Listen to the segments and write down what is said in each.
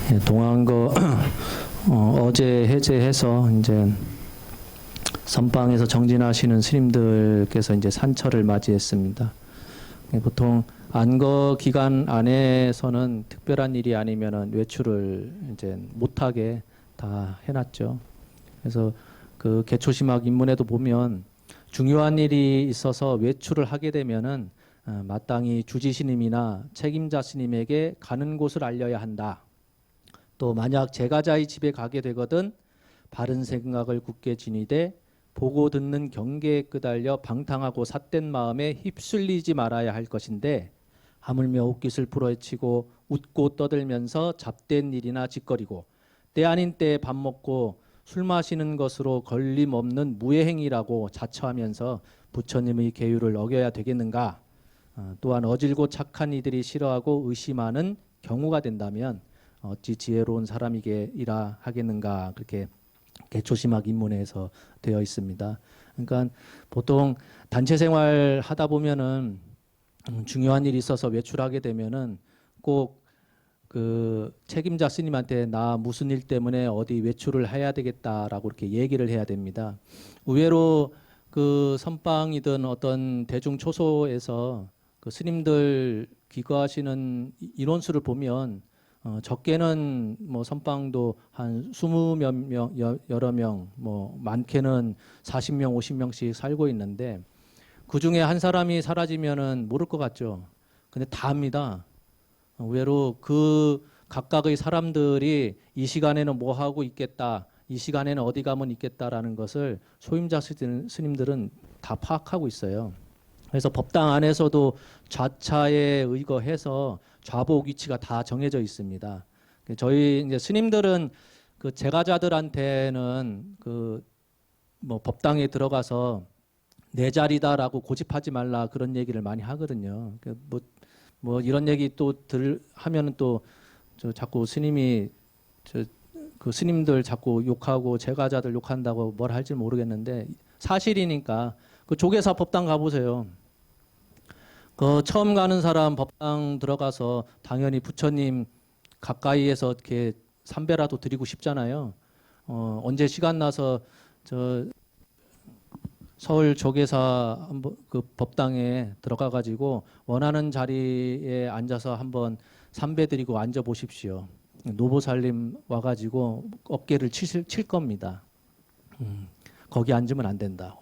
예, 동안거 어제 해제해서 이제 선방에서 정진하시는 스님들께서 이제 산철을 맞이했습니다. 예, 보통 안거 기간 안에서는 특별한 일이 아니면은 외출을 이제 못하게 다 해놨죠. 그래서 그 개초심학 입문에도 보면 중요한 일이 있어서 외출을 하게 되면은 마땅히 주지 스님이나 책임자 스님에게 가는 곳을 알려야 한다. 또 만약 제가자의 집에 가게 되거든 바른 생각을 굳게 지니되 보고 듣는 경계에 끄달려 방탕하고 삿된 마음에 휩쓸리지 말아야 할 것인데 하물며 옷깃을 풀어헤치고 웃고 떠들면서 잡된 일이나 짓거리고 때 아닌 때에 밥 먹고 술 마시는 것으로 걸림없는 무예행이라고 자처하면서 부처님의 계율을 어겨야 되겠는가? 또한 어질고 착한 이들이 싫어하고 의심하는 경우가 된다면 어찌 지혜로운 사람이게이라 하겠는가? 그렇게 개초심학 입문에서 되어 있습니다. 그러니까 보통 단체 생활 하다 보면은 중요한 일이 있어서 외출하게 되면은 꼭 그 책임자 스님한테 나 무슨 일 때문에 어디 외출을 해야 되겠다라고 이렇게 얘기를 해야 됩니다. 의외로 그 선방이든 어떤 대중 초소에서 그 스님들 귀가하시는 인원수를 보면 적게는 뭐 선방도 한 20몇 명, 여러 명, 뭐 많게는 40명, 50명씩 살고 있는데 그 중에 한 사람이 사라지면은 모를 것 같죠. 근데 다 합니다. 의외로 그 각각의 사람들이 이 시간에는 뭐 하고 있겠다, 이 시간에는 어디 가면 있겠다라는 것을 소임자 스님들은 다 파악하고 있어요. 그래서 법당 안에서도 좌차에 의거해서 좌복 위치가 다 정해져 있습니다. 저희 이제 스님들은 그 제가자들한테는 그 뭐 법당에 들어가서 내 자리다라고 고집하지 말라 그런 얘기를 많이 하거든요. 뭐 이런 얘기 또 하면은 또 저 자꾸 스님이 그 스님들 자꾸 욕하고 제가자들 욕한다고 뭘 할지 모르겠는데 사실이니까 그 조계사 법당 가보세요. 그 처음 가는 사람 법당 들어가서 당연히 부처님 가까이에서 이렇게 삼배라도 드리고 싶잖아요. 언제 시간 나서 저 서울 조계사 한번 그 법당에 들어가 가지고 원하는 자리에 앉아서 한번 삼배 드리고 앉아 보십시오. 노보살님 와가지고 어깨를 칠 겁니다. 거기 앉으면 안 된다고.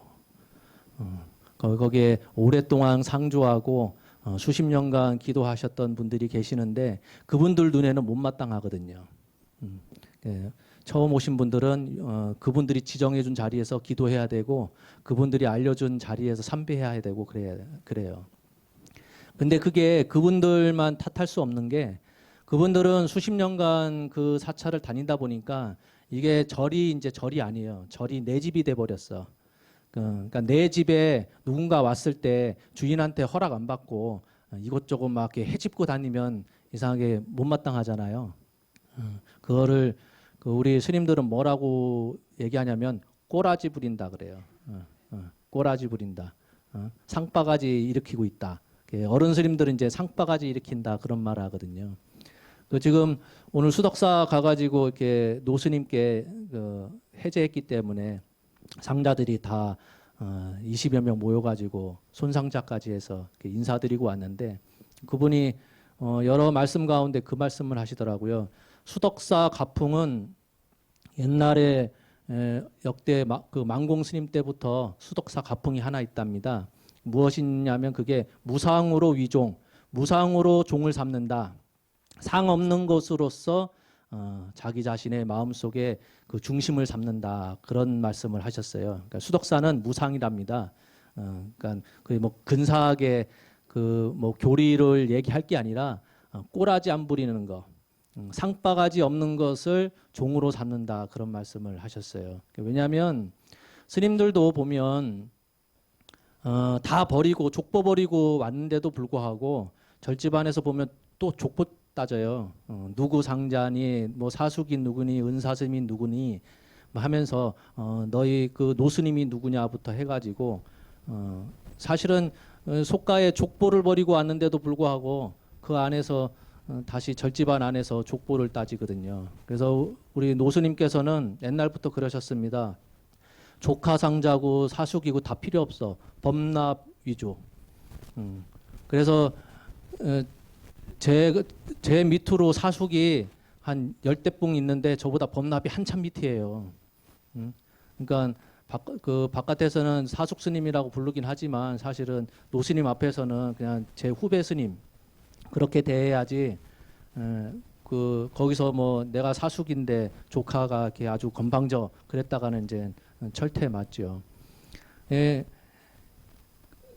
거기에 오랫동안 상주하고 수십 년간 기도하셨던 분들이 계시는데 그분들 눈에는 못마땅하거든요. 예, 처음 오신 분들은 그분들이 지정해 준 자리에서 기도해야 되고 그분들이 알려준 자리에서 삼배해야 되고 그래요. 근데 그게 그분들만 탓할 수 없는 게 그분들은 수십 년간 그 사찰을 다니다 보니까 이게 절이 이제 절이 아니에요. 절이 내 집이 돼 버렸어. 그러니까 내 집에 누군가 왔을 때 주인한테 허락 안 받고 이것저것 막 이렇게 헤집고 다니면 이상하게 못마땅하잖아요. 그거를 우리 스님들은 뭐라고 얘기하냐면 꼬라지 부린다 그래요. 꼬라지 부린다. 상바가지 일으키고 있다. 어른 스님들은 이제 상바가지 일으킨다 그런 말 하거든요. 지금 오늘 수덕사 가가지고 이렇게 노스님께 해제했기 때문에 상자들이 다 20여 명 모여가지고 손상자까지 해서 인사드리고 왔는데 그분이 여러 말씀 가운데 그 말씀을 하시더라고요. 수덕사 가풍은 옛날에 역대 그 만공 스님 때부터 수덕사 가풍이 하나 있답니다. 무엇이냐면 그게 무상으로 위종, 무상으로 종을 삼는다. 상 없는 것으로서 자기 자신의 마음속에 그 중심을 잡는다 그런 말씀을 하셨어요. 그러니까 수덕사는 무상이랍니다. 그러니까 그 뭐 근사하게 그 뭐 교리를 얘기할 게 아니라 꼬라지 안 부리는 거, 상바가지 없는 것을 종으로 삼는다 그런 말씀을 하셨어요. 왜냐하면 스님들도 보면 다 버리고 족보 버리고 왔는데도 불구하고 절집안에서 보면 또 족보 따져요. 누구 상자니 뭐 사숙이 누구니 은사스님이 누구니 뭐 하면서 너희 그 노스님이 누구냐부터 해가지고 사실은 속가에 족보를 버리고 왔는데도 불구하고 그 안에서 다시 절집안 안에서 족보를 따지거든요. 그래서 우리 노스님께서는 옛날부터 그러셨습니다. 조카 상자고 사숙이고 다 필요 없어. 범납 위주. 그래서 제 밑으로 사숙이 한 10대뿡 있는데 저보다 범납이 한참 밑이에요. 그러니까 바깥에서는 사숙 스님이라고 부르긴 하지만 사실은 노스님 앞에서는 그냥 제 후배 스님 그렇게 대해야지. 거기서 뭐 내가 사숙인데 조카가 이렇게 아주 건방져 그랬다가는 이제 철퇴 맞죠. 예,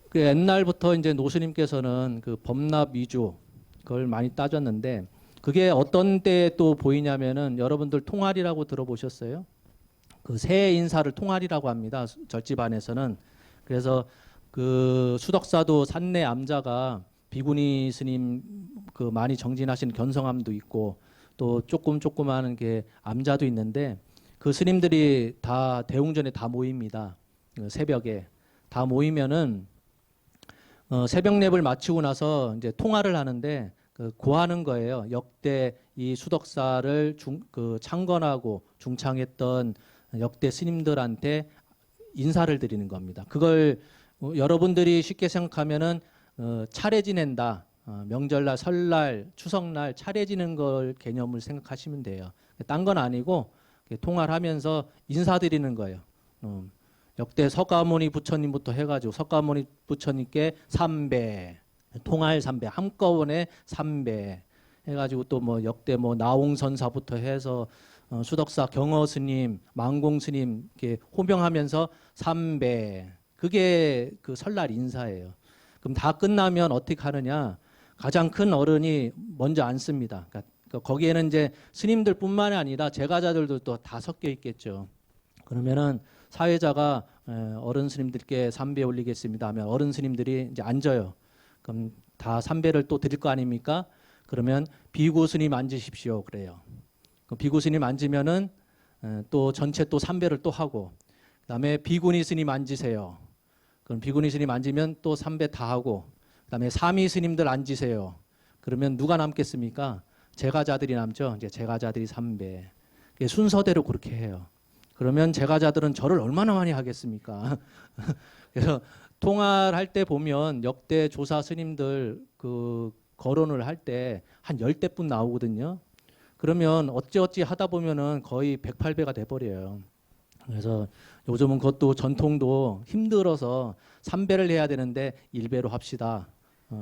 그 옛날부터 이제 노스님께서는 그 범납 위주 그걸 많이 따졌는데 그게 어떤 때 또 보이냐면은 여러분들 통활이라고 들어보셨어요? 그 새 인사를 통활이라고 합니다. 절집안에서는. 그래서 그 수덕사도 산내 암자가 비구니 스님 그 많이 정진하신 견성암도 있고 또 조그마한 게 암자도 있는데 그 스님들이 다 대웅전에 다 모입니다. 새벽에 다 모이면은 새벽 랩을 마치고 나서 이제 통화를 하는데 고하는 거예요. 역대 이 수덕사를 창건하고 중창했던 역대 스님들한테 인사를 드리는 겁니다. 그걸 여러분들이 쉽게 생각하면은 차례 지낸다. 명절날, 설날, 추석날 차례 지는 걸 개념을 생각하시면 돼요. 딴 건 아니고 통화를 하면서 인사드리는 거예요. 역대 석가모니 부처님부터 해가지고 석가모니 부처님께 삼배, 통할 삼배, 한꺼번에 삼배 해가지고 또 뭐 역대 뭐 나홍선사부터 해서 수덕사 경허스님, 망공스님 이렇게 호명하면서 삼배. 그게 그 설날 인사예요. 그럼 다 끝나면 어떻게 하느냐? 가장 큰 어른이 먼저 앉습니다. 그러니까 거기에는 이제 스님들뿐만이 아니라 제가자들도 또 다 섞여 있겠죠. 그러면은 사회자가 어른 스님들께 삼배 올리겠습니다 하면 어른 스님들이 이제 앉아요. 그럼 다 삼배를 또 드릴 거 아닙니까? 그러면 비구 스님 앉으십시오. 그래요. 그럼 비구 스님 앉으면은 또 전체 또 삼배를 또 하고 그다음에 비구니 스님 앉으세요. 그럼 비구니 스님 앉으면 또 삼배 다 하고 그다음에 사미 스님들 앉으세요. 그러면 누가 남겠습니까? 제가자들이 남죠. 이제 제가자들이 삼배. 순서대로 그렇게 해요. 그러면 제가자들은 절을 얼마나 많이 하겠습니까? 그래서 통화할 때 보면 역대 조사 스님들 그 거론을 할 때 한 10대뿐 나오거든요. 그러면 어찌어찌 하다 보면은 거의 108배가 돼버려요. 그래서 요즘은 그것도 전통도 힘들어서 3배를 해야 되는데 1배로 합시다.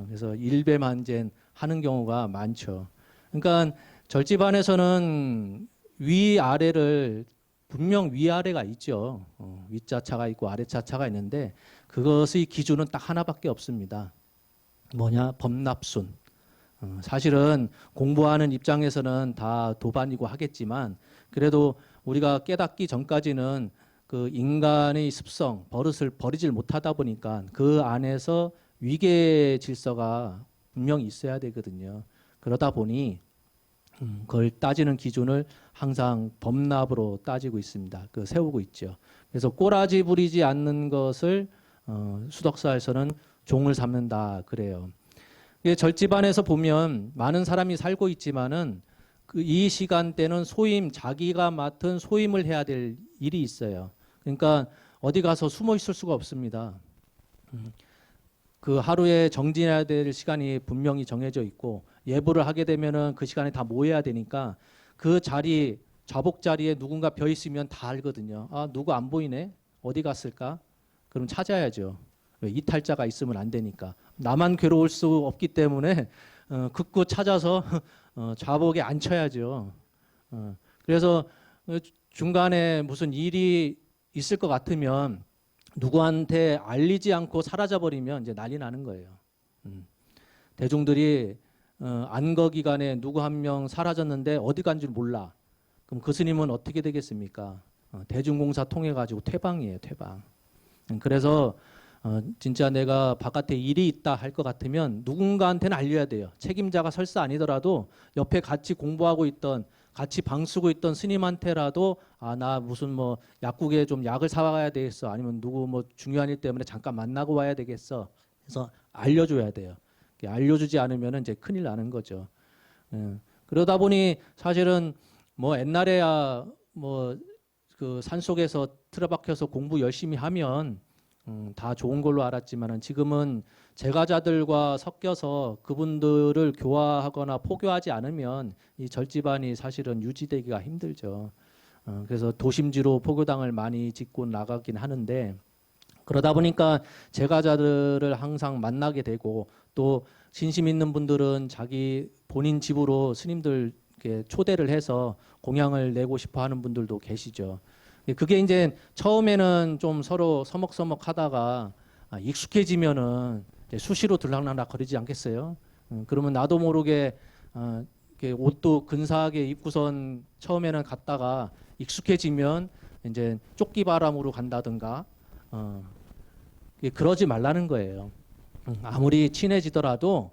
그래서 1배만 이제 하는 경우가 많죠. 그러니까 절집안에서는 위아래를 분명 위아래가 있죠. 윗자차가 있고 아래자차가 있는데 그것의 기준은 딱 하나밖에 없습니다. 뭐냐? 범납순. 사실은 공부하는 입장에서는 다 도반이고 하겠지만 그래도 우리가 깨닫기 전까지는 그 인간의 습성, 버릇을 버리질 못하다 보니까 그 안에서 위계 질서가 분명히 있어야 되거든요. 그러다 보니 그걸 따지는 기준을 항상 범납으로 따지고 있습니다. 세우고 있죠. 그래서 꼬라지 부리지 않는 것을 수덕사에서는 종을 삼는다 그래요. 절집안에서 보면 많은 사람이 살고 있지만은 이 시간대는 소임, 자기가 맡은 소임을 해야 될 일이 있어요. 그러니까 어디 가서 숨어 있을 수가 없습니다. 그 하루에 정진해야 될 시간이 분명히 정해져 있고 예불을 하게 되면은 그 시간에 다 모여야 되니까 그 자리, 좌복 자리에 누군가 벼 있으면 다 알거든요. 아, 누구 안 보이네? 어디 갔을까? 그럼 찾아야죠. 왜? 이탈자가 있으면 안 되니까. 나만 괴로울 수 없기 때문에 극구 찾아서 좌복에 앉혀야죠. 그래서 중간에 무슨 일이 있을 것 같으면 누구한테 알리지 않고 사라져버리면 이제 난리 나는 거예요. 대중들이 안거 기간에 누구 한 명 사라졌는데 어디 간 줄 몰라. 그럼 그 스님은 어떻게 되겠습니까? 대중공사 통해 가지고 퇴방이에요, 퇴방. 그래서 진짜 내가 바깥에 일이 있다 할 것 같으면 누군가한테는 알려야 돼요. 책임자가 설사 아니더라도 옆에 같이 공부하고 있던 같이 방 쓰고 있던 스님한테라도 나 무슨 뭐 약국에 좀 약을 사와야 되겠어. 아니면 누구 뭐 중요한 일 때문에 잠깐 만나고 와야 되겠어. 그래서 알려줘야 돼요. 알려주지 않으면 이제 큰일 나는 거죠. 예. 그러다 보니 사실은 뭐 옛날에야 뭐 그 산속에서 틀어박혀서 공부 열심히 하면 다 좋은 걸로 알았지만은 지금은 제가자들과 섞여서 그분들을 교화하거나 포교하지 않으면 이 절집안이 사실은 유지되기가 힘들죠. 그래서 도심지로 포교당을 많이 짓고 나가긴 하는데 그러다 보니까 제가자들을 항상 만나게 되고 또 신심 있는 분들은 자기 본인 집으로 스님들 이렇게 초대를 해서 공양을 내고 싶어 하는 분들도 계시죠. 그게 이제 처음에는 좀 서로 서먹서먹 하다가 익숙해지면은 이제 수시로 들락날락 거리지 않겠어요? 그러면 나도 모르게 이렇게 옷도 근사하게 입고선 처음에는 갔다가 익숙해지면 이제 쪽기바람으로 간다든가 그러지 말라는 거예요. 아무리 친해지더라도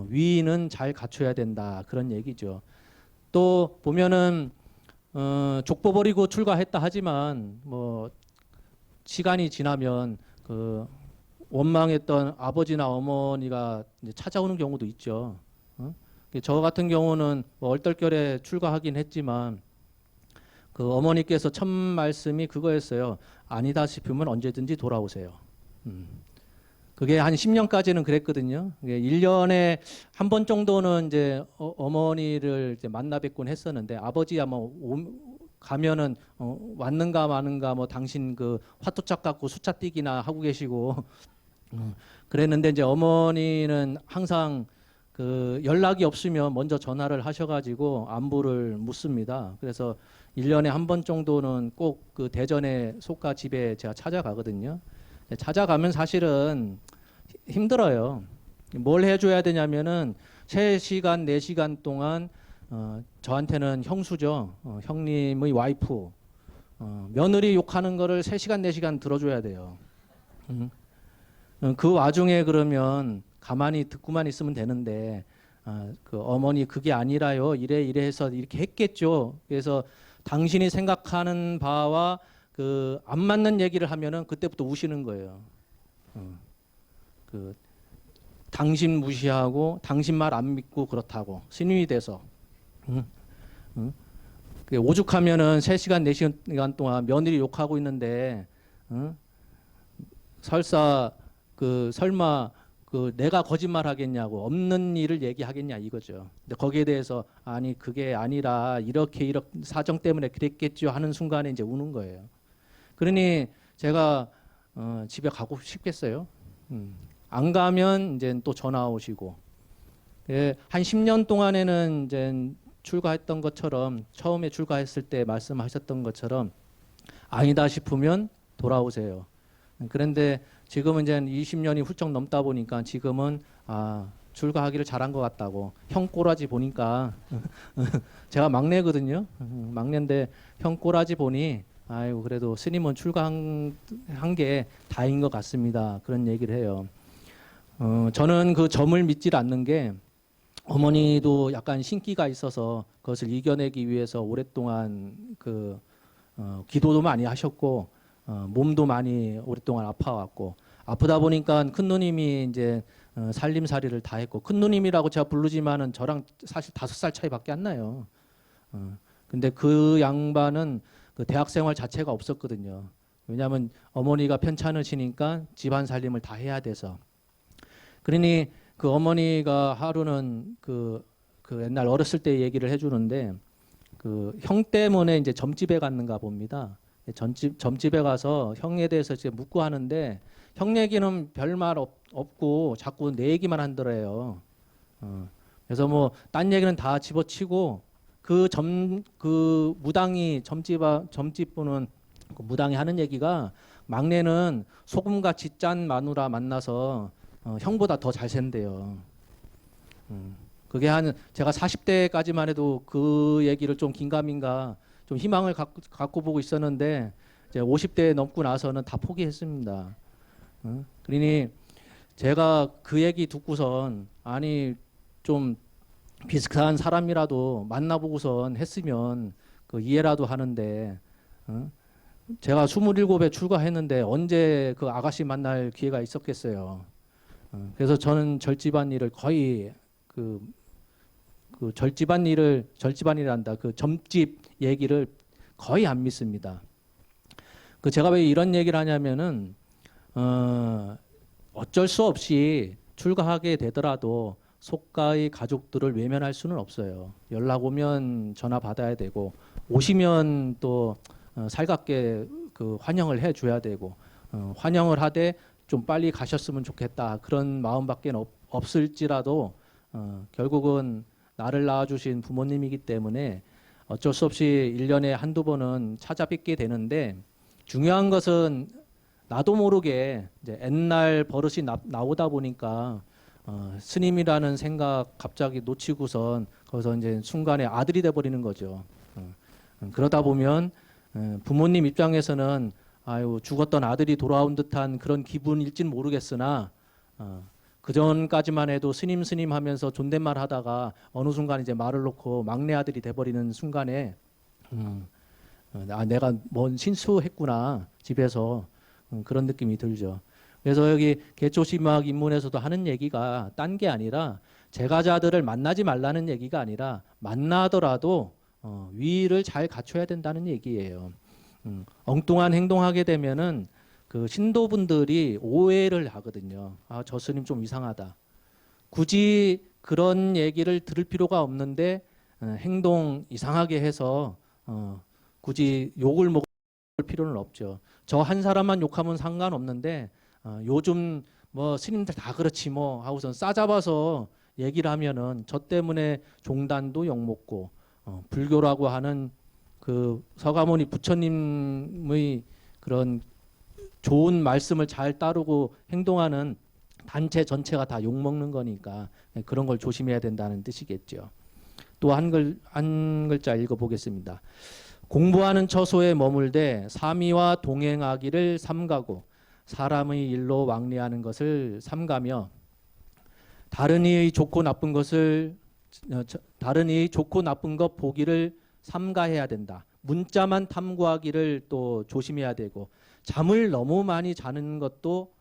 위는 잘 갖춰야 된다 그런 얘기죠. 또 보면은 족보 버리고 출가했다 하지만 뭐 시간이 지나면 그 원망했던 아버지나 어머니가 이제 찾아오는 경우도 있죠. 저 같은 경우는 뭐 얼떨결에 출가하긴 했지만 그 어머니께서 첫 말씀이 그거였어요. 아니다 싶으면 언제든지 돌아오세요. 그게 한 10년까지는 그랬거든요. 1년에 한 번 정도는 이제 어머니를 이제 만나 뵙곤 했었는데 아버지야 뭐 가면은 왔는가 마는가 뭐 당신 그 화투짝 갖고 숫자 띄기나 하고 계시고 그랬는데 이제 어머니는 항상 그 연락이 없으면 먼저 전화를 하셔가지고 안부를 묻습니다. 그래서 1년에 한 번 정도는 꼭 그 대전의 속가 집에 제가 찾아가거든요. 찾아가면 사실은 힘들어요. 뭘 해줘야 되냐면은 3시간, 4시간 동안 저한테는 형수죠. 형님의 와이프. 며느리 욕하는 거를 3시간, 4시간 들어줘야 돼요. 그 와중에 그러면 가만히 듣고만 있으면 되는데 그 어머니 그게 아니라요. 이래 이래 해서 이렇게 했겠죠. 그래서 당신이 생각하는 바와 그 안 맞는 얘기를 하면은 그때부터 우시는 거예요. 그 당신 무시하고 당신 말 안 믿고 그렇다고 스님이 돼서 오죽하면은 3시간 4시간 동안 며느리 욕하고 있는데 설사 그 설마 그 내가 거짓말 하겠냐고 없는 일을 얘기하겠냐 이거죠. 근데 거기에 대해서 아니 그게 아니라 이렇게 사정 때문에 그랬겠죠 하는 순간에 이제 우는 거예요. 그러니 제가 집에 가고 싶겠어요. 안 가면 이제 또 전화 오시고 한 10년 동안에는 이제 출가했던 것처럼 처음에 출가했을 때 말씀하셨던 것처럼 아니다 싶으면 돌아오세요. 그런데 지금은 이제 20년이 훌쩍 넘다 보니까 지금은 출가하기를 잘한 것 같다고 형 꼬라지 보니까 제가 막내거든요. 막내인데 형 꼬라지 보니 아이고 그래도 스님은 출가한 게 다인 것 같습니다. 그런 얘기를 해요. 저는 그 점을 믿질 않는 게 어머니도 약간 신기가 있어서 그것을 이겨내기 위해서 오랫동안 그 기도도 많이 하셨고 몸도 많이 오랫동안 아파왔고 아프다 보니까 큰 누님이 이제 살림살이를 다 했고 큰 누님이라고 제가 부르지만은 저랑 사실 5살 차이밖에 안 나요. 근데 그 양반은 그 대학 생활 자체가 없었거든요. 왜냐하면 어머니가 편찮으시니까 집안 살림을 다 해야 돼서. 그러니 그 어머니가 하루는 그 옛날 어렸을 때 얘기를 해주는데 그 형 때문에 이제 점집에 갔는가 봅니다. 점집에 가서 형에 대해서 이제 묻고 하는데 형 얘기는 별말 없고 자꾸 내 얘기만 한더래요. 그래서 뭐 딴 얘기는 다 집어치고 그 무당이 점집 분은 그 무당이 하는 얘기가 막내는 소금같이 짠 마누라 만나서 형보다 더 잘 산대요. 그게 제가 40대까지만 해도 그 얘기를 좀 긴가민가 좀 희망을 갖고 보고 있었는데 이제 50대 넘고 나서는 다 포기했습니다. 그러니 제가 그 얘기 듣고선 아니 좀 비슷한 사람이라도 만나보고선 했으면 그 이해라도 하는데 제가 27에 출가했는데 언제 그 아가씨 만날 기회가 있었겠어요. 그래서 저는 절집안 일을 거의 그 그 절집안이란다. 그 점집 얘기를 거의 안 믿습니다. 그 제가 왜 이런 얘기를 하냐면은 어쩔 수 없이 출가하게 되더라도 속가의 가족들을 외면할 수는 없어요. 연락 오면 전화 받아야 되고 오시면 또 살갑게 그 환영을 해줘야 되고 환영을 하되 좀 빨리 가셨으면 좋겠다 그런 마음밖에 없을지라도 결국은 나를 낳아주신 부모님이기 때문에 어쩔 수 없이 1년에 한두 번은 찾아뵙게 되는데 중요한 것은 나도 모르게 이제 옛날 버릇이 나오다 보니까 스님이라는 생각 갑자기 놓치고선 거기서 이제 순간에 아들이 돼버리는 거죠. 그러다 보면 부모님 입장에서는 아유 죽었던 아들이 돌아온 듯한 그런 기분일진 모르겠으나 그 전까지만 해도 스님 하면서 존댓말 하다가 어느 순간 이제 말을 놓고 막내 아들이 돼버리는 순간에 내가 뭔 신수했구나 집에서 그런 느낌이 들죠. 그래서 여기 개초심학 입문에서도 하는 얘기가 딴 게 아니라 제가자들을 만나지 말라는 얘기가 아니라 만나더라도 위를 잘 갖춰야 된다는 얘기예요. 엉뚱한 행동하게 되면은 그 신도분들이 오해를 하거든요. 아, 저 스님 좀 이상하다. 굳이 그런 얘기를 들을 필요가 없는데 행동 이상하게 해서 굳이 욕을 먹을 필요는 없죠. 저 한 사람만 욕하면 상관없는데 요즘 뭐 스님들 다 그렇지 뭐 하고선 싸잡아서 얘기를 하면은 저 때문에 종단도 욕먹고 불교라고 하는 그 서가모니 부처님의 그런 좋은 말씀을 잘 따르고 행동하는 단체 전체가 다 욕먹는 거니까 그런 걸 조심해야 된다는 뜻이겠죠. 또 한 글자 읽어보겠습니다. 공부하는 처소에 머물되 사미와 동행하기를 삼가고 사람의 일로 왕래하는 것을 삼가며 다른 이의 좋고 나쁜 것 보기를 삼가해야 된다. 문자만 탐구하기를 또 조심해야 되고 잠을 너무 많이 자는 것도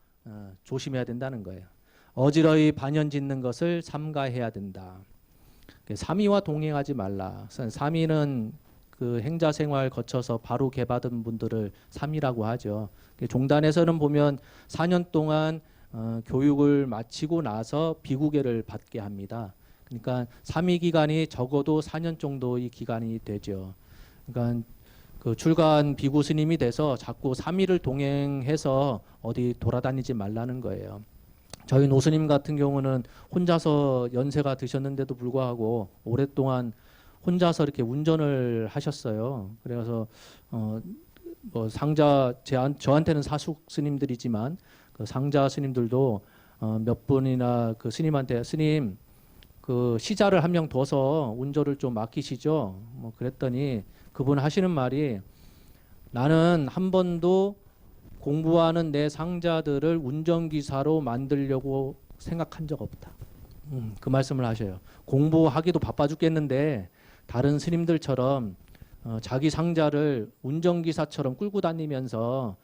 조심해야 된다는 거예요. 어지러이 반연 짓는 것을 삼가해야 된다. 사미와 동행하지 말라. 사미는 그 행자 생활 거쳐서 바로 개받은 분들을 사미라고 하죠. 종단에서는 보면 4년 동안 교육을 마치고 나서 비구계를 받게 합니다. 그러니까 사미 기간이 적어도 4년 정도의 기간이 되죠. 그러니까 그 출가한 비구 스님이 돼서 자꾸 사미를 동행해서 어디 돌아다니지 말라는 거예요. 저희 노스님 같은 경우는 혼자서 연세가 드셨는데도 불구하고 오랫동안 혼자서 이렇게 운전을 하셨어요. 그래서 뭐 상자 저한테는 사숙 스님들이지만 그 상자 스님들도 몇 분이나 그 스님한테 스님 그 시자를 한 명 둬서 운전을 좀 맡기시죠. 뭐 그랬더니 그분 하시는 말이 나는 한 번도 공부하는 내 상자들을 운전기사로 만들려고 생각한 적 없다. 그 말씀을 하셔요. 공부하기도 바빠 죽겠는데 다른 스님들처럼 자기 상자를 운전기사처럼 끌고 다니면서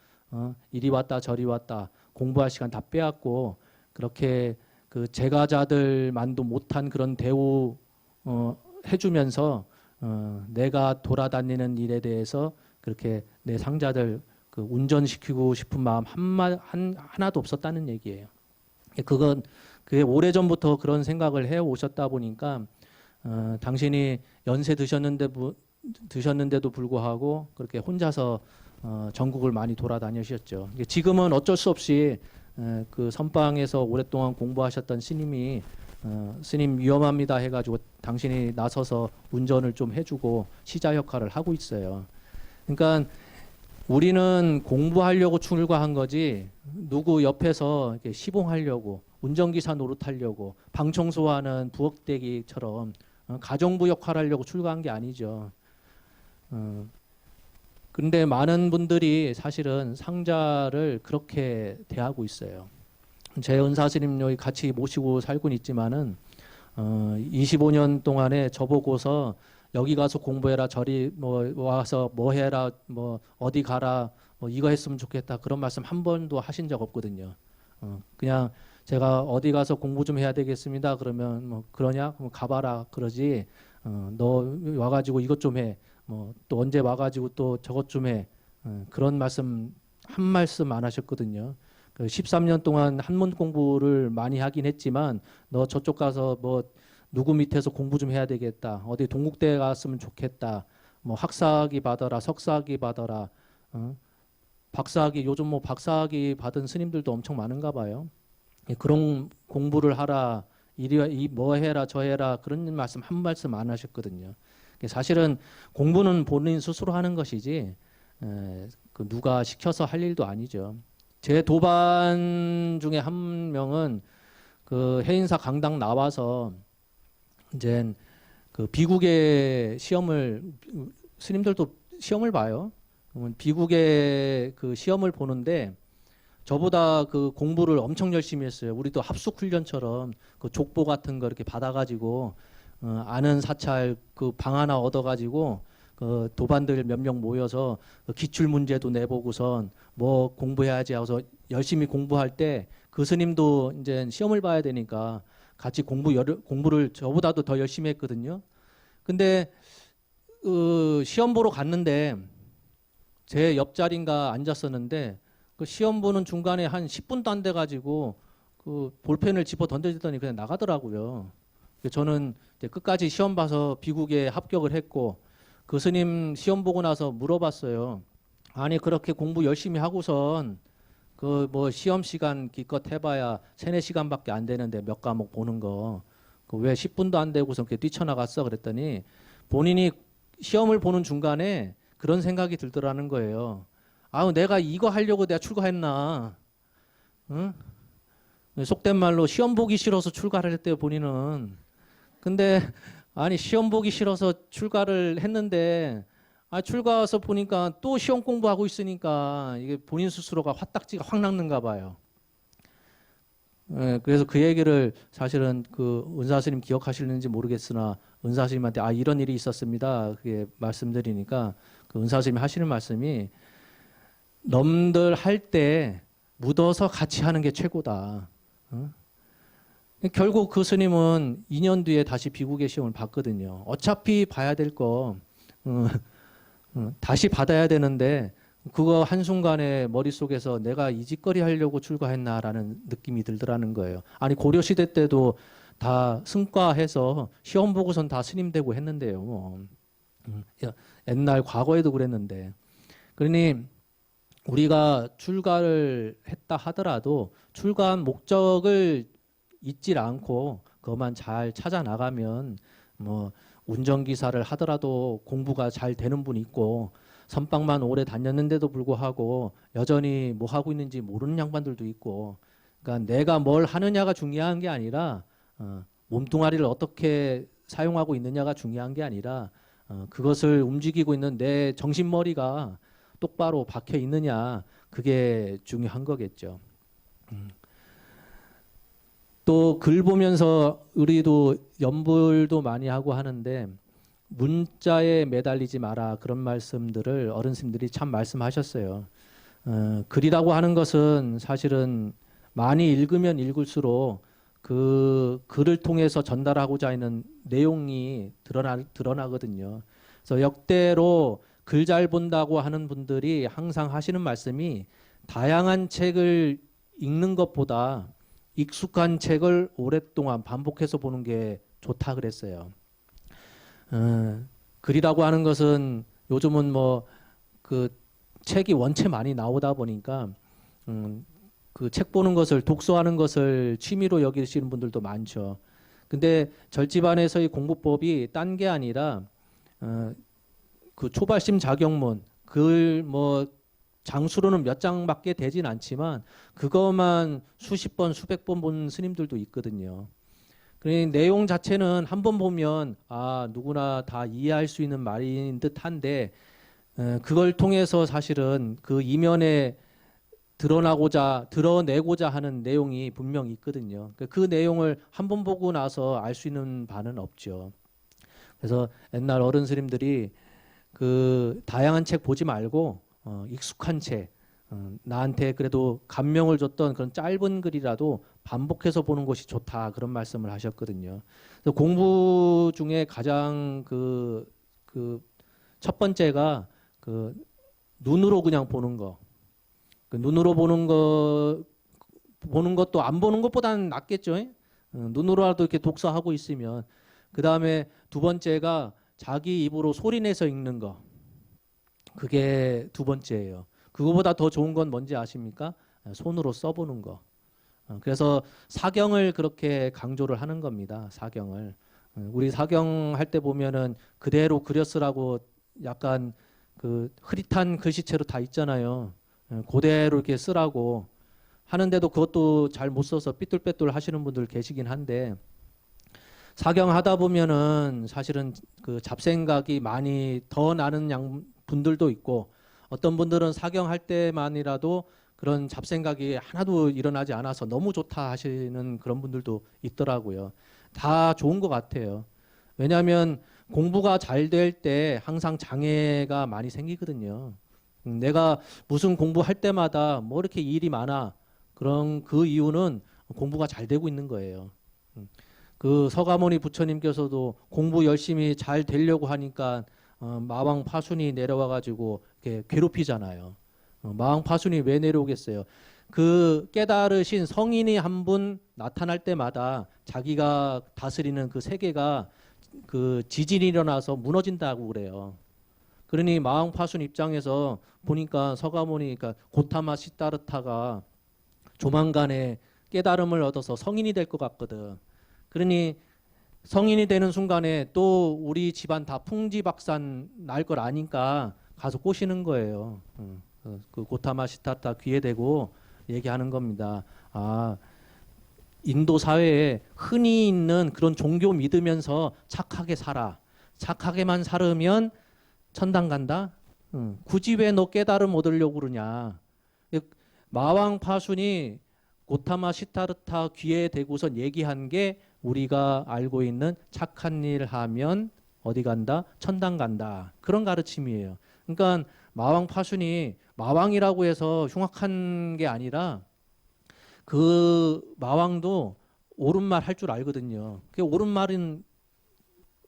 이리 왔다 저리 왔다 공부할 시간 다 빼앗고 그렇게 그 제가자들만도 못한 그런 대우 해주면서 내가 돌아다니는 일에 대해서 그렇게 내 상자들 그 운전시키고 싶은 마음 하나도 없었다는 얘기예요. 그게 오래전부터 그런 생각을 해 오셨다 보니까 당신이 연세 드셨는데도 불구하고 그렇게 혼자서 전국을 많이 돌아다니셨죠. 지금은 어쩔 수 없이 그 선방에서 오랫동안 공부하셨던 스님이 스님 위험합니다 해가지고 당신이 나서서 운전을 좀 해주고 시자 역할을 하고 있어요. 그러니까 우리는 공부하려고 출가한 거지 누구 옆에서 이렇게 시봉하려고 운전기사 노릇하려고 방 청소하는 부엌대기처럼 가정부 역할하려고 출가한 게 아니죠. 근데 많은 분들이 사실은 상자를 그렇게 대하고 있어요. 제 은사스님 여기 같이 모시고 살고는 있지만은 25년 동안에 저보고서 여기 가서 공부해라 저리 뭐 와서 뭐 해라 뭐 어디 가라 뭐 이거 했으면 좋겠다 그런 말씀 한 번도 하신 적 없거든요. 그냥 제가 어디 가서 공부 좀 해야 되겠습니다. 그러면 뭐 그러냐? 그럼 가봐라 그러지. 너 와가지고 이것 좀 해. 뭐 또 언제 와가지고 또 저것 좀 해. 그런 말씀 한 말씀 안 하셨거든요. 그 13년 동안 한문 공부를 많이 하긴 했지만 너 저쪽 가서 뭐 누구 밑에서 공부 좀 해야 되겠다. 어디 동국대에 갔으면 좋겠다. 뭐 학사학위 받아라, 석사학위 받아라. 박사학위 요즘 뭐 박사학위 받은 스님들도 엄청 많은가 봐요. 예, 그런 공부를 하라. 이리 뭐 해라 저 해라 그런 말씀 한 말씀 안 하셨거든요. 사실은 공부는 본인 스스로 하는 것이지 그 누가 시켜서 할 일도 아니죠. 제 도반 중에 한 명은 그 해인사 강당 나와서 이제 그 비국의 시험을 스님들도 시험을 봐요. 그러면 비국의 그 시험을 보는데 저보다 그 공부를 엄청 열심히 했어요. 우리도 합숙 훈련처럼 그 족보 같은 거 이렇게 받아가지고 아는 사찰 그 방 하나 얻어가지고 그 도반들 몇 명 모여서 그 기출 문제도 내보고선 뭐 공부해야지 하고서 열심히 공부할 때 그 스님도 이제 시험을 봐야 되니까 같이 공부를 저보다도 더 열심히 했거든요. 근데 시험 보러 갔는데 제 옆자리인가 앉았었는데 그 시험 보는 중간에 한 10분도 안 돼 가지고 그 볼펜을 집어 던져주더니 그냥 나가더라고요. 저는 이제 끝까지 시험 봐서 비국에 합격을 했고 그 스님 시험 보고 나서 물어봤어요. 아니 그렇게 공부 열심히 하고선 그 뭐 시험 시간 기껏 해봐야 3-4시간밖에 안 되는데 몇 과목 보는 거 그 왜 10분도 안 되고선 그렇게 뛰쳐나갔어 그랬더니 본인이 시험을 보는 중간에 그런 생각이 들더라는 거예요. 아, 내가 이거 하려고 내가 출가했나? 응? 속된 말로 시험 보기 싫어서 출가를 했대요, 본인은. 근데 아니 시험 보기 싫어서 출가를 했는데 출가 와서 보니까 또 시험 공부하고 있으니까 이게 본인 스스로가 화딱지가 확 낚는가 봐요. 그래서 그 얘기를 사실은 그 은사 스님 기억하시는지 모르겠으나 은사 스님한테 이런 일이 있었습니다. 그게 말씀드리니까 그 은사 스님이 하시는 말씀이 넘들 할 때 묻어서 같이 하는 게 최고다. 결국 그 스님은 2년 뒤에 다시 비국의 시험을 봤거든요. 어차피 봐야 될 거 다시 받아야 되는데 그거 한순간에 머릿속에서 내가 이 짓거리 하려고 출가했나라는 느낌이 들더라는 거예요. 아니 고려시대 때도 다 승과해서 시험 보고선 다 스님 되고 했는데요. 뭐. 옛날 과거에도 그랬는데. 그러니 우리가 출가를 했다 하더라도 출가한 목적을 잊질 않고 그것만 잘 찾아 나가면 뭐 운전기사를 하더라도 공부가 잘 되는 분이 있고 선방만 오래 다녔는데도 불구하고 여전히 뭐 하고 있는지 모르는 양반들도 있고 그러니까 내가 뭘 하느냐가 중요한 게 아니라 몸뚱아리를 어떻게 사용하고 있느냐가 중요한 게 아니라 그것을 움직이고 있는 내 정신머리가 똑바로 박혀 있느냐 그게 중요한 거겠죠. 또 글 보면서 우리도 연불도 많이 하고 하는데 문자에 매달리지 마라 그런 말씀들을 어른 스님들이 참 말씀하셨어요. 글이라고 하는 것은 사실은 많이 읽으면 읽을수록 그 글을 통해서 전달하고자 하는 내용이 드러나거든요. 그래서 역대로 글 잘 본다고 하는 분들이 항상 하시는 말씀이 다양한 책을 읽는 것보다 익숙한 책을 오랫동안 반복해서 보는 게 좋다 그랬어요. 글이라고 하는 것은 요즘은 뭐 그 책이 원체 많이 나오다 보니까 그 책 보는 것을 독서하는 것을 취미로 여기시는 분들도 많죠. 근데 절집안에서의 공부법이 딴 게 아니라 그 초발심 자경문 글 뭐 장수로는 몇 장밖에 되진 않지만 그것만 수십 번 수백 번 본 스님들도 있거든요. 그러니 내용 자체는 한 번 보면 누구나 다 이해할 수 있는 말인 듯한데 그걸 통해서 사실은 그 이면에 드러내고자 하는 내용이 분명히 있거든요. 그 내용을 한 번 보고 나서 알 수 있는 바는 없죠. 그래서 옛날 어른 스님들이 그 다양한 책 보지 말고 익숙한 책, 나한테 그래도 감명을 줬던 그런 짧은 글이라도 반복해서 보는 것이 좋다 그런 말씀을 하셨거든요. 그래서 공부 중에 가장 그 첫 번째가 그 눈으로 그냥 보는 거. 그 눈으로 보는 것도 안 보는 것보다는 낫겠죠. 눈으로라도 이렇게 독서하고 있으면. 그 다음에 두 번째가 자기 입으로 소리내서 읽는 거. 그게 두 번째예요. 그거보다 더 좋은 건 뭔지 아십니까? 손으로 써보는 거. 그래서 사경을 그렇게 강조를 하는 겁니다. 사경을. 우리 사경 할 때 보면은 그대로 그려 쓰라고 약간 그 흐릿한 글씨체로 다 있잖아요. 그대로 이렇게 쓰라고 하는데도 그것도 잘 못 써서 삐뚤빼뚤 하시는 분들 계시긴 한데 사경 하다 보면은 사실은 그 잡생각이 많이 더 나는 분들도 있고 어떤 분들은 사경 할 때만이라도 그런 잡생각이 하나도 일어나지 않아서 너무 좋다 하시는 그런 분들도 있더라고요. 다 좋은 것 같아요. 왜냐하면 공부가 잘 될 때 항상 장애가 많이 생기거든요. 내가 무슨 공부할 때마다 뭐 이렇게 일이 많아. 그런 그 이유는 공부가 잘 되고 있는 거예요. 그 서가모니 부처님께서도 공부 열심히 잘 되려고 하니까 마왕 파순이 내려와 가지고 이렇게 괴롭히잖아요. 마왕 파순이 왜 내려오겠어요? 그 깨달으신 성인이 한 분 나타날 때마다 자기가 다스리는 그 세계가 그 지진이 일어나서 무너진다고 그래요. 그러니 마왕 파순 입장에서 보니까 서가모니, 그러니까 고타마 시타르타가 조만간에 깨달음을 얻어서 성인이 될 것 같거든. 그러니 성인이 되는 순간에 또 우리 집안 다 풍지박산 날 걸 아니까 가서 꼬시는 거예요. 그 고타마 시타르타 귀에 대고 얘기하는 겁니다. 아, 인도 사회에 흔히 있는 그런 종교 믿으면서 착하게 살아. 착하게만 살으면 천당 간다? 굳이 왜 너 깨달음 얻으려고 그러냐? 마왕 파순이 고타마 시타르타 귀에 대고선 얘기한 게 우리가 알고 있는 착한 일 하면 어디 간다? 천당 간다. 그런 가르침이에요. 그러니까 마왕 파순이 마왕이라고 해서 흉악한 게 아니라 그 마왕도 옳은 말 할 줄 알거든요. 그 옳은 말은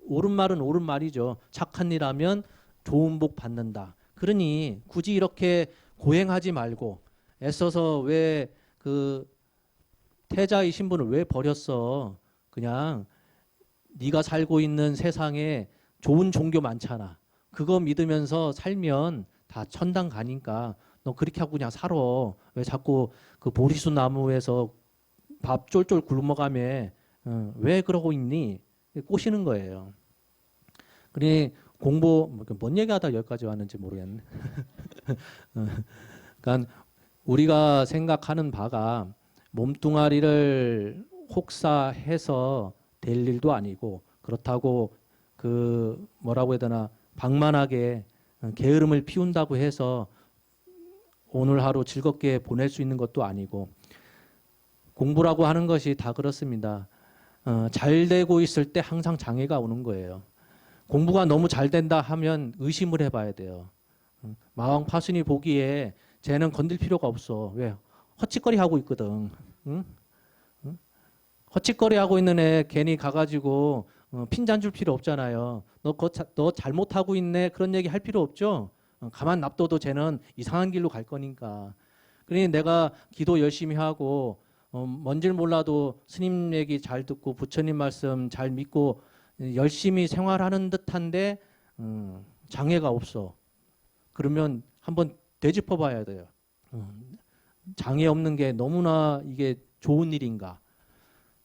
옳은 말이죠. 착한 일 하면 좋은 복 받는다. 그러니 굳이 이렇게 고행하지 말고 애써서 왜 그 태자의 신분을 왜 버렸어? 그냥 네가 살고 있는 세상에 좋은 종교 많잖아. 그거 믿으면서 살면 다 천당 가니까 너 그렇게 하고 그냥 살아. 왜 자꾸 그 보리수 나무에서 밥 쫄쫄 굶어가며 왜 그러고 있니? 꼬시는 거예요. 그러니 공부 뭔 얘기하다 여기까지 왔는지 모르겠네. 그러니까 우리가 생각하는 바가 몸뚱아리를 혹사해서 될 일도 아니고 그렇다고 그 뭐라고 해야 되나 방만하게 게으름을 피운다고 해서 오늘 하루 즐겁게 보낼 수 있는 것도 아니고 공부라고 하는 것이 다 그렇습니다. 잘 되고 있을 때 항상 장애가 오는 거예요. 공부가 너무 잘 된다 하면 의심을 해봐야 돼요. 마왕 파순이 보기에 쟤는 건들 필요가 없어. 왜? 헛짓거리 하고 있거든. 응? 응? 헛짓거리 하고 있는 애 괜히 가가지고 핀잔 줄 필요 없잖아요. 너 잘못하고 있네 그런 얘기 할 필요 없죠. 가만 놔둬도 쟤는 이상한 길로 갈 거니까. 그러니 내가 기도 열심히 하고 뭔지를 몰라도 스님 얘기 잘 듣고 부처님 말씀 잘 믿고 열심히 생활하는 듯한데 장애가 없어. 그러면 한번 되짚어 봐야 돼요. 장애 없는 게 너무나 이게 좋은 일인가.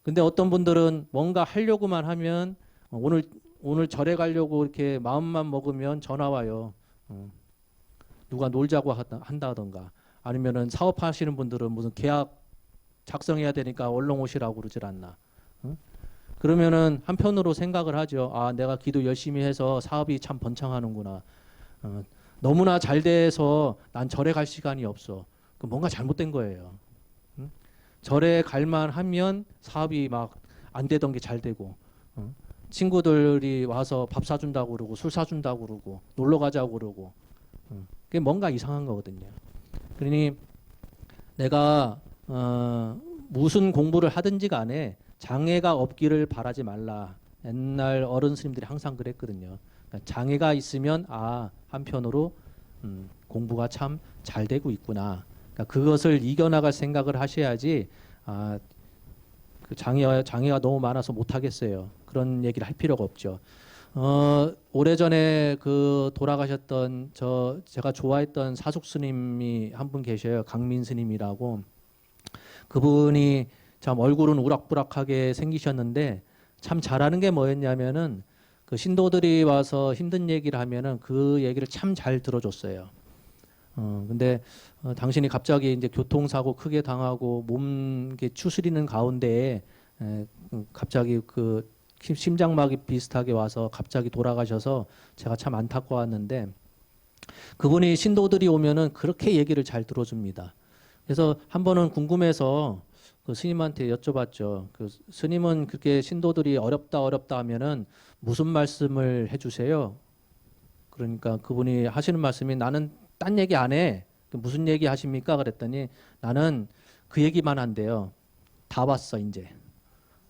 근데 어떤 분들은 뭔가 하려고만 하면 오늘 절에 가려고 이렇게 마음만 먹으면 전화 와요. 누가 놀자고 한다던가 아니면은 사업하시는 분들은 무슨 계약 작성해야 되니까 얼른 오시라고 그러질 않나. 그러면은 한편으로 생각을 하죠. 아, 내가 기도 열심히 해서 사업이 참 번창하는구나. 너무나 잘 돼서 난 절에 갈 시간이 없어. 그 뭔가 잘못된 거예요. 절에 갈만 하면 사업이 막 안 되던 게 잘 되고, 친구들이 와서 밥 사준다고 그러고 술 사준다고 그러고 놀러 가자고 그러고, 그게 뭔가 이상한 거거든요. 그러니 내가 무슨 공부를 하든지 간에 장애가 없기를 바라지 말라. 옛날 어른 스님들이 항상 그랬거든요. 그러니까 장애가 있으면 한편으로 공부가 참 잘 되고 있구나. 그러니까 그것을 이겨나갈 생각을 하셔야지 그 장애가 너무 많아서 못하겠어요. 그런 얘기를 할 필요가 없죠. 오래전에 그 돌아가셨던 제가 좋아했던 사숙 스님이 한 분 계셔요. 강민 스님이라고. 그분이 참 얼굴은 우락부락하게 생기셨는데 참 잘하는 게 뭐였냐면은 그 신도들이 와서 힘든 얘기를 하면은 그 얘기를 참 잘 들어줬어요. 근데 당신이 갑자기 이제 교통사고 크게 당하고 몸 이렇게 추스리는 가운데에 갑자기 그 심장마비 비슷하게 와서 갑자기 돌아가셔서 제가 참 안타까웠는데 그분이 신도들이 오면은 그렇게 얘기를 잘 들어줍니다. 그래서 한 번은 궁금해서 그 스님한테 여쭤봤죠. 그 스님은 그렇게 신도들이 어렵다 하면은 무슨 말씀을 해주세요? 그러니까 그분이 하시는 말씀이 나는 딴 얘기 안 해. 무슨 얘기 하십니까? 그랬더니 나는 그 얘기만 한대요. 다 왔어 이제.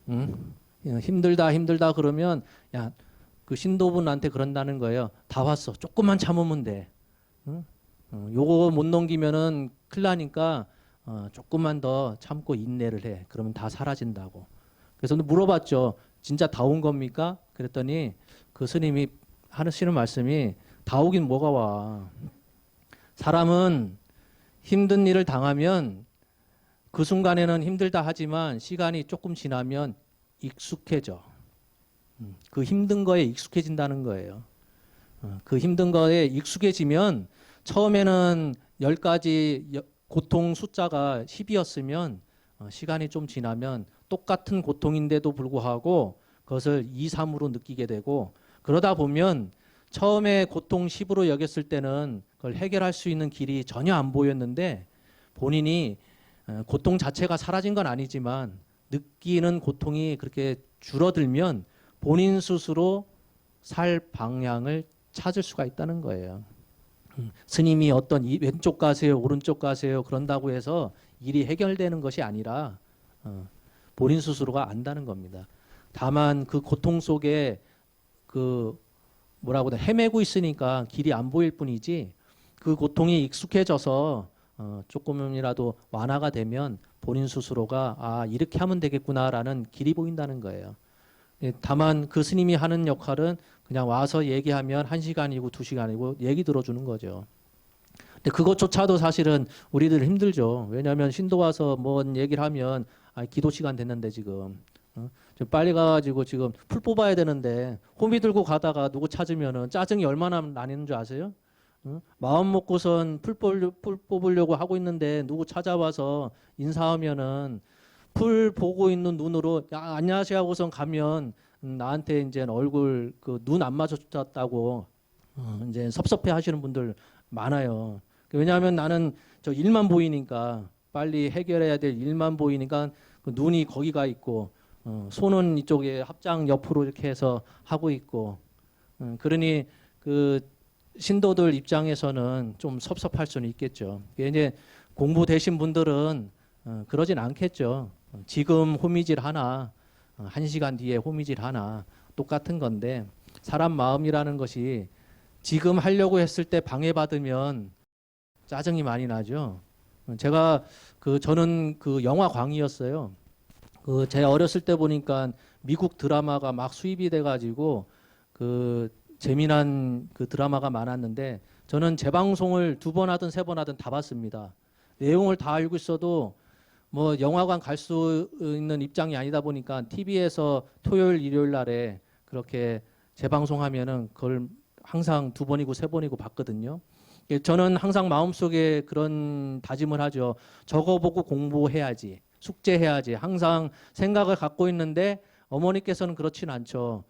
응? 힘들다 그러면 야 그 신도분한테 그런다는 거예요. 다 왔어. 조금만 참으면 돼. 응? 요거 못 넘기면은 큰일 나니까 조금만 더 참고 인내를 해. 그러면 다 사라진다고. 그래서 물어봤죠. 진짜 다 온 겁니까? 그랬더니 그 스님이 하시는 말씀이 다 오긴 뭐가 와. 사람은 힘든 일을 당하면 그 순간에는 힘들다 하지만 시간이 조금 지나면 익숙해져. 그 힘든 거에 익숙해진다는 거예요. 그 힘든 거에 익숙해지면 처음에는 10가지 고통 숫자가 10이었으면 시간이 좀 지나면 똑같은 고통인데도 불구하고 그것을 2, 3으로 느끼게 되고 그러다 보면 처음에 고통 10으로 여겼을 때는 그걸 해결할 수 있는 길이 전혀 안 보였는데 본인이 고통 자체가 사라진 건 아니지만 느끼는 고통이 그렇게 줄어들면 본인 스스로 살 방향을 찾을 수가 있다는 거예요. 스님이 어떤 왼쪽 가세요, 오른쪽 가세요 그런다고 해서 일이 해결되는 것이 아니라 본인 스스로가 안다는 겁니다. 다만 그 고통 속에 그 헤매고 있으니까 길이 안 보일 뿐이지 그 고통이 익숙해져서 조금이라도 완화가 되면 본인 스스로가 이렇게 하면 되겠구나라는 길이 보인다는 거예요. 다만 그 스님이 하는 역할은 그냥 와서 얘기하면 1시간이고 2시간이고 얘기 들어주는 거죠. 근데 그것조차도 사실은 우리들 힘들죠. 왜냐하면 신도 와서 뭔 얘기를 하면 기도 시간 됐는데 지금 좀 빨리 가가지고 지금 풀 뽑아야 되는데 호미 들고 가다가 누구 찾으면은 짜증이 얼마나 나뉘는 줄 아세요? 마음 먹고선 풀 뽑으려고 하고 있는데 누구 찾아와서 인사하면은 풀 보고 있는 눈으로 야 안녕하세요 하고선 가면 나한테 이제 얼굴 그 눈 안 마주쳤다고 이제 섭섭해 하시는 분들 많아요. 왜냐하면 나는 저 일만 보이니까 빨리 해결해야 될 일만 보이니까 그 눈이 거기 가 있고 손은 이쪽에 합장 옆으로 이렇게 해서 하고 있고 그러니 그 신도들 입장에서는 좀 섭섭할 수는 있겠죠. 이제 공부 되신 분들은 그러진 않겠죠. 지금 호미질 하나, 1시간 뒤에 호미질 하나 똑같은 건데 사람 마음이라는 것이 지금 하려고 했을 때 방해받으면 짜증이 많이 나죠. 저는 그 영화광이었어요. 그 제 어렸을 때 보니까 미국 드라마가 막 수입이 돼가지고 그 재미난 그 드라마가 많았는데 저는 재방송을 2번 하든 3번 하든 다 봤습니다. 내용을 다 알고 있어도 뭐 영화관 갈 수 있는 입장이 아니다 보니까 TV에서 토요일 일요일 날에 그렇게 재방송하면은 그걸 항상 2번이고 3번이고 봤거든요. 저는 항상 마음속에 그런 다짐을 하죠. 저거 보고 공부해야지. 숙제해야지. 항상 생각을 갖고 있는데 어머니께서는 그렇진 않죠.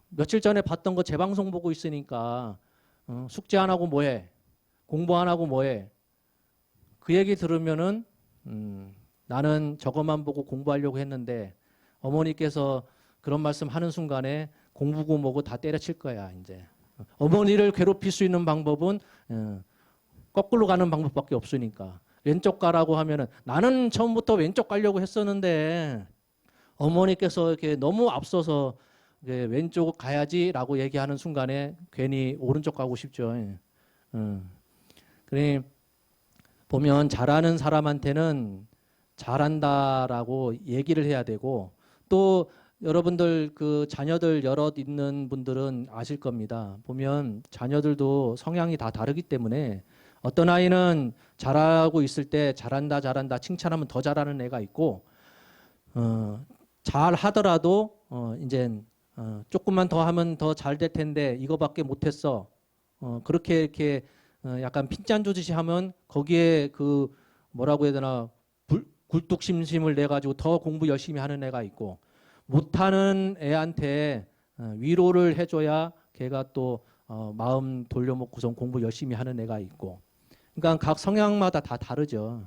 며칠 전에 봤던 거 재방송 보고 있으니까 숙제 안 하고 뭐해? 공부 안 하고 뭐해? 그 얘기 들으면은 나는 저것만 보고 공부하려고 했는데 어머니께서 그런 말씀 하는 순간에 공부고 뭐고 다 때려칠 거야 이제. 어머니를 괴롭힐 수 있는 방법은 거꾸로 가는 방법밖에 없으니까. 왼쪽 가라고 하면은 나는 처음부터 왼쪽 가려고 했었는데 어머니께서 이렇게 너무 앞서서 왼쪽 가야지라고 얘기하는 순간에 괜히 오른쪽 가고 싶죠. 그러니 보면 잘하는 사람한테는 잘한다라고 얘기를 해야 되고, 또 여러분들 그 자녀들 여럿 있는 분들은 아실 겁니다. 보면 자녀들도 성향이 다 다르기 때문에 어떤 아이는 잘하고 있을 때 잘한다 잘한다 칭찬하면 더 잘하는 애가 있고, 잘 하더라도 이제 조금만 더 하면 더 잘 될 텐데 이거밖에 못했어. 그렇게 이렇게 약간 핀잔 주듯이 하면 거기에 그 뭐라고 해야 되나 굴뚝심심을 내 가지고 더 공부 열심히 하는 애가 있고, 못하는 애한테 위로를 해줘야 걔가 또 마음 돌려먹고선 공부 열심히 하는 애가 있고, 그러니까 각 성향마다 다 다르죠.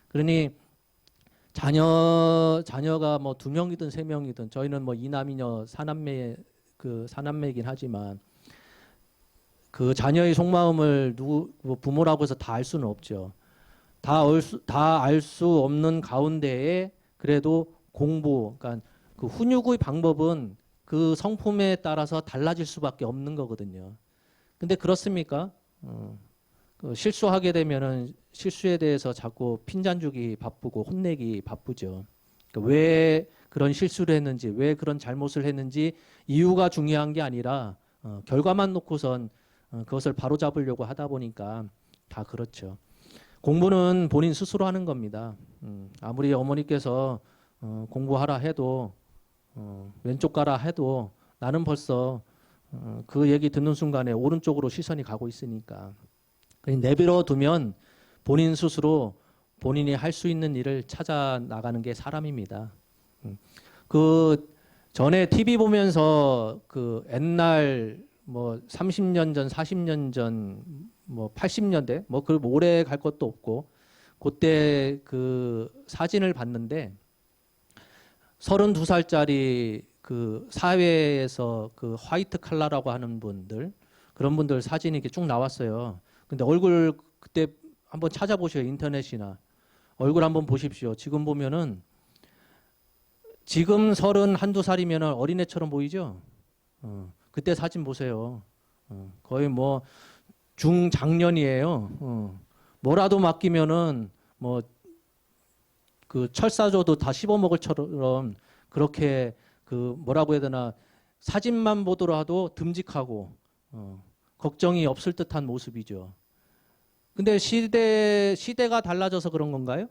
그러니 자녀가 뭐 2명이든 3명이든, 저희는 뭐 이남이녀 사남매이긴 하지만 그 자녀의 속마음을 뭐 부모라고 해서 다 알 수는 없죠. 다 알 수 없는 가운데에 그래도 공부, 그러니까 그 훈육의 방법은 그 성품에 따라서 달라질 수밖에 없는 거거든요. 근데 그렇습니까? 그 실수하게 되면은 실수에 대해서 자꾸 핀잔 주기 바쁘고 혼내기 바쁘죠. 그러니까 왜 그런 실수를 했는지, 왜 그런 잘못을 했는지 이유가 중요한 게 아니라 결과만 놓고선 그것을 바로잡으려고 하다 보니까 다 그렇죠. 공부는 본인 스스로 하는 겁니다. 아무리 어머니께서 공부하라 해도 왼쪽 가라 해도 나는 벌써 그 얘기 듣는 순간에 오른쪽으로 시선이 가고 있으니까 내버려 두면 본인 스스로 본인이 할 수 있는 일을 찾아 나가는 게 사람입니다. 그 전에 TV 보면서 그 옛날 뭐 30년 전, 40년 전, 뭐 80년대, 뭐 그 오래 갈 것도 없고, 그때 그 사진을 봤는데 32살짜리 그 사회에서 그 화이트 칼라라고 하는 분들, 그런 분들 사진이 이렇게 쭉 나왔어요. 근데 얼굴 그때 한번 찾아보세요. 인터넷이나. 얼굴 한번 보십시오. 지금 보면은 지금 31~2살이면 어린애처럼 보이죠? 그때 사진 보세요. 거의 뭐 중장년이에요. 뭐라도 맡기면은 뭐 그 철사줘도 다 씹어먹을처럼 그렇게 그 뭐라고 해야 되나, 사진만 보더라도 듬직하고 걱정이 없을 듯한 모습이죠. 근데 시대가 달라져서 그런 건가요?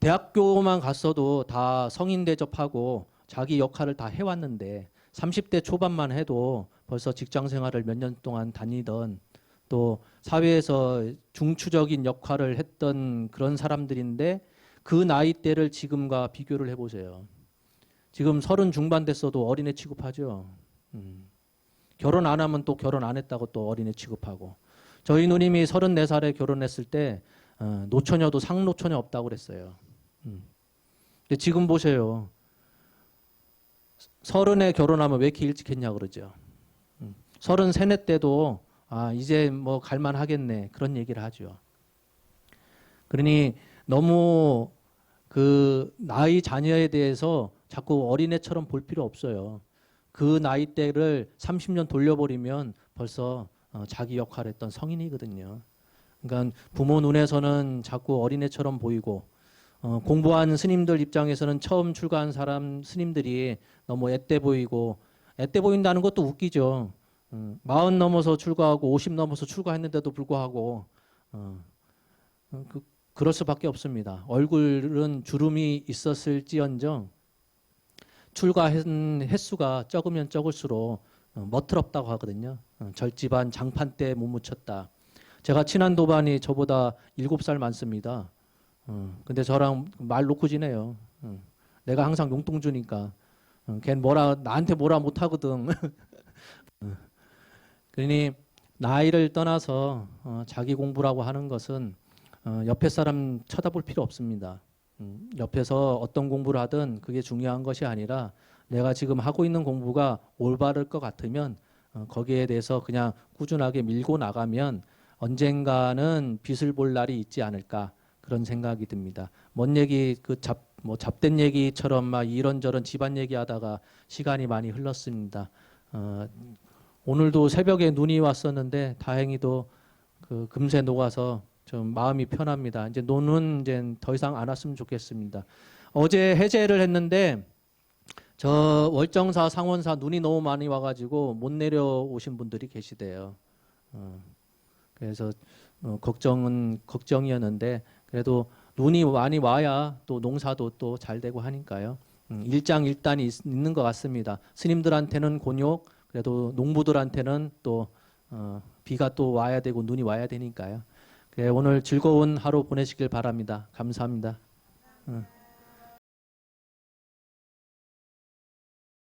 대학교만 갔어도 다 성인 대접하고 자기 역할을 다 해왔는데 30대 초반만 해도 벌써 직장 생활을 몇 년 동안 다니던, 또 사회에서 중추적인 역할을 했던 그런 사람들인데 그 나이대를 지금과 비교를 해보세요. 지금 30 중반 됐어도 어린애 취급하죠. 결혼 안 하면 또 결혼 안 했다고 또 어린애 취급하고. 저희 누님이 34살에 결혼했을 때 노처녀도 상노처녀 없다고 그랬어요. 근데 지금 보세요. 30에 결혼하면 왜 이렇게 일찍 했냐 그러죠. 33 때도 이제 뭐 갈만 하겠네, 그런 얘기를 하죠. 그러니 너무 그 나이 자녀에 대해서 자꾸 어린애처럼 볼 필요 없어요. 그 나이대를 30년 돌려버리면 벌써 자기 역할을 했던 성인이거든요. 그러니까 부모 눈에서는 자꾸 어린애처럼 보이고, 공부한 스님들 입장에서는 처음 출가한 스님들이 너무 앳돼 보이고, 앳돼 보인다는 것도 웃기죠. 40 넘어서 출가하고 50 넘어서 출가했는데도 불구하고 그럴 수밖에 없습니다. 얼굴은 주름이 있었을지언정 출가한 횟수가 적으면 적을수록 멋스럽다고 하거든요. 절집안 장판 때 못 묻혔다. 제가 친한 도반이 저보다 7살 많습니다. 근데 저랑 말 놓고 지내요. 내가 항상 용돈 주니까. 걔는 나한테 뭐라 못하거든. 그러니 나이를 떠나서 자기 공부라고 하는 것은 옆에 사람 쳐다볼 필요 없습니다. 옆에서 어떤 공부를 하든 그게 중요한 것이 아니라 내가 지금 하고 있는 공부가 올바를 것 같으면 거기에 대해서 그냥 꾸준하게 밀고 나가면 언젠가는 빛을 볼 날이 있지 않을까 그런 생각이 듭니다. 먼 얘기 뭐 잡된 얘기처럼 막 이런저런 집안 얘기하다가 시간이 많이 흘렀습니다. 오늘도 새벽에 눈이 왔었는데 다행히도 그 금세 녹아서 좀 마음이 편합니다. 이제 노는 이제 더 이상 안 왔으면 좋겠습니다. 어제 해제를 했는데 저 월정사 상원사 눈이 너무 많이 와가지고 못 내려오신 분들이 계시대요. 그래서 걱정이었는데 그래도 눈이 많이 와야 또 농사도 또 잘 되고 하니까요. 일장일단이 있는 것 같습니다. 스님들한테는 곤욕, 그래도 농부들한테는 또 비가 또 와야 되고 눈이 와야 되니까요. 그래, 오늘 즐거운 하루 보내시길 바랍니다. 감사합니다.